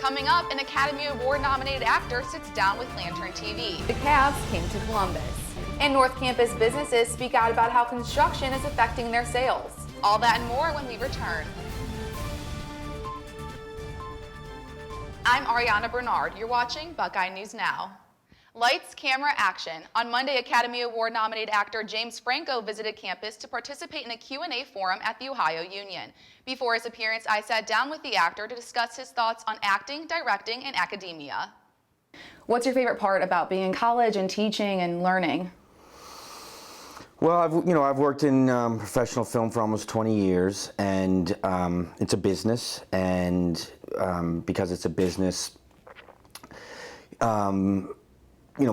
Coming up, an Academy Award-nominated actor sits down with Lantern TV. The Cavs came to Columbus. And North Campus businesses speak out about how construction is affecting their sales. All that and more when we return. I'm Ariana Bernard. You're watching Buckeye News Now. Lights, camera, action. On Monday, Academy Award-nominated actor James Franco visited campus to participate in a Q&A forum at the Ohio Union. Before his appearance, I sat down with the actor to discuss his thoughts on acting, directing, and academia. What's your favorite part about being in college and teaching and learning? Well, I've worked in professional film for almost 20 years, and it's a business, and because it's a business,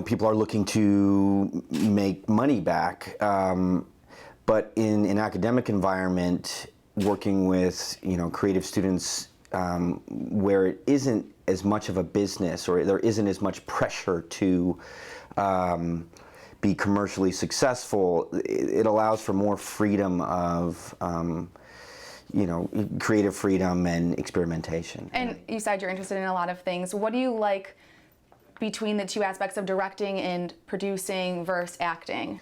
people are looking to make money back. But in an academic environment, working with creative students where it isn't as much of a business, or there isn't as much pressure to be commercially successful, it allows for more freedom of creative freedom and experimentation. And you said you're interested in a lot of things. What do you like between the two aspects of directing and producing versus acting?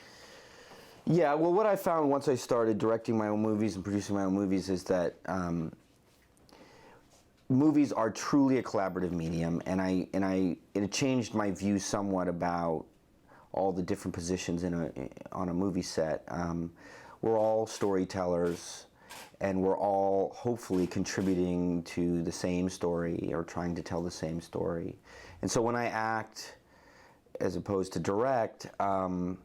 Yeah, well, what I found once I started directing my own movies and producing my own movies is that movies are truly a collaborative medium, and it changed my view somewhat about all the different positions on a movie set. We're all storytellers, and we're all hopefully contributing to the same story or trying to tell the same story. And so when I act as opposed to direct, I'm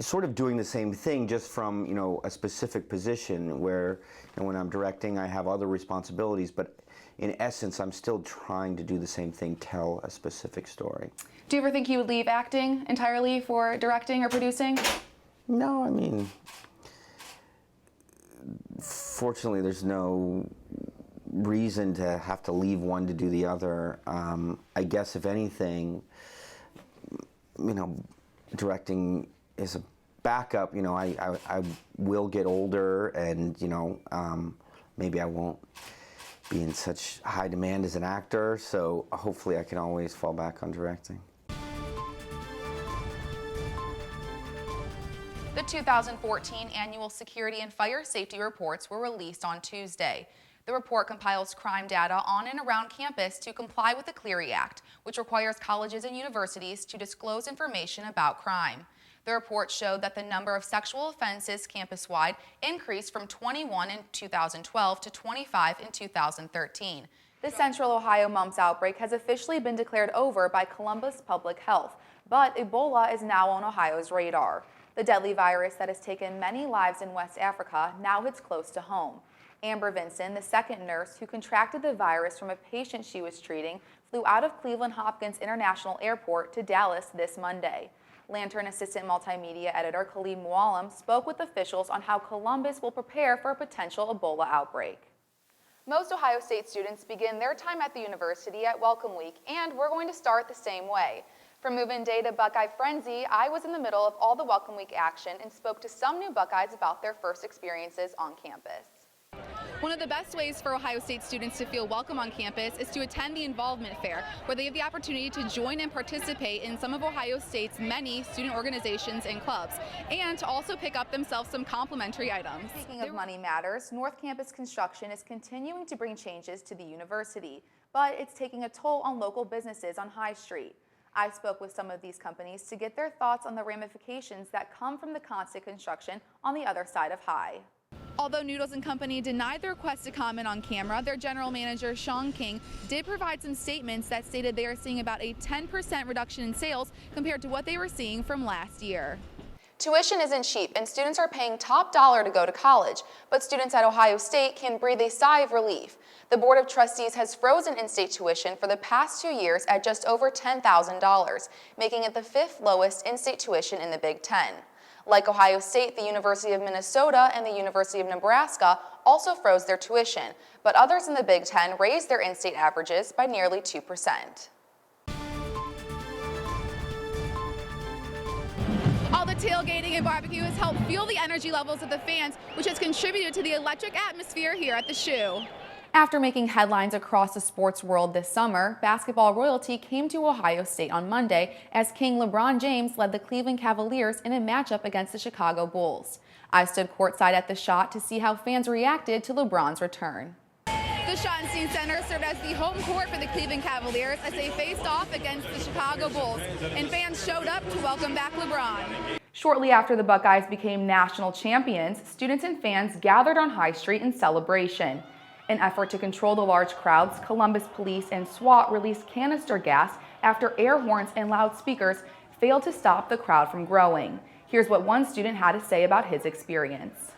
sort of doing the same thing, just from a specific position where when I'm directing I have other responsibilities, but in essence I'm still trying to do the same thing, tell a specific story. Do you ever think you would leave acting entirely for directing or producing? No, I mean, fortunately there's no reason to have to leave one to do the other. I guess if anything, directing is a backup. I will get older, and maybe I won't be in such high demand as an actor, so hopefully I can always fall back on directing. The 2014 annual Security and Fire Safety Reports were released on Tuesday. The report compiles crime data on and around campus to comply with the Clery Act, which requires colleges and universities to disclose information about crime. The report showed that the number of sexual offenses campus-wide increased from 21 in 2012 to 25 in 2013. The Central Ohio mumps outbreak has officially been declared over by Columbus Public Health, but Ebola is now on Ohio's radar. The deadly virus that has taken many lives in West Africa now hits close to home. Amber Vinson, the second nurse who contracted the virus from a patient she was treating, flew out of Cleveland Hopkins International Airport to Dallas this Monday. Lantern Assistant Multimedia Editor Khalid Muallim spoke with officials on how Columbus will prepare for a potential Ebola outbreak. Most Ohio State students begin their time at the university at Welcome Week, and we're going to start the same way. From move-in day to Buckeye Frenzy, I was in the middle of all the Welcome Week action and spoke to some new Buckeyes about their first experiences on campus. One of the best ways for Ohio State students to feel welcome on campus is to attend the Involvement Fair, where they have the opportunity to join and participate in some of Ohio State's many student organizations and clubs, and to also pick up themselves some complimentary items. Speaking of Money Matters, North Campus construction is continuing to bring changes to the university, but it's taking a toll on local businesses on High Street. I spoke with some of these companies to get their thoughts on the ramifications that come from the constant construction on the other side of High. Although Noodles & Company denied the request to comment on camera, their general manager, Sean King, did provide some statements that stated they are seeing about a 10% reduction in sales compared to what they were seeing from last year. Tuition isn't cheap, and students are paying top dollar to go to college, but students at Ohio State can breathe a sigh of relief. The Board of Trustees has frozen in-state tuition for the past 2 years at just over $10,000, making it the 5th lowest in-state tuition in the Big Ten. Like Ohio State, the University of Minnesota and the University of Nebraska also froze their tuition, but others in the Big Ten raised their in-state averages by nearly 2%. All the tailgating and barbecue has helped fuel the energy levels of the fans, which has contributed to the electric atmosphere here at the Shoe. After making headlines across the sports world this summer, basketball royalty came to Ohio State on Monday as King LeBron James led the Cleveland Cavaliers in a matchup against the Chicago Bulls. I stood courtside at the Schott to see how fans reacted to LeBron's return. The Schottenstein Center served as the home court for the Cleveland Cavaliers as they faced off against the Chicago Bulls, and fans showed up to welcome back LeBron. Shortly after the Buckeyes became national champions, students and fans gathered on High Street in celebration. In an effort to control the large crowds, Columbus police and SWAT released canister gas after air horns and loudspeakers failed to stop the crowd from growing. Here's what one student had to say about his experience.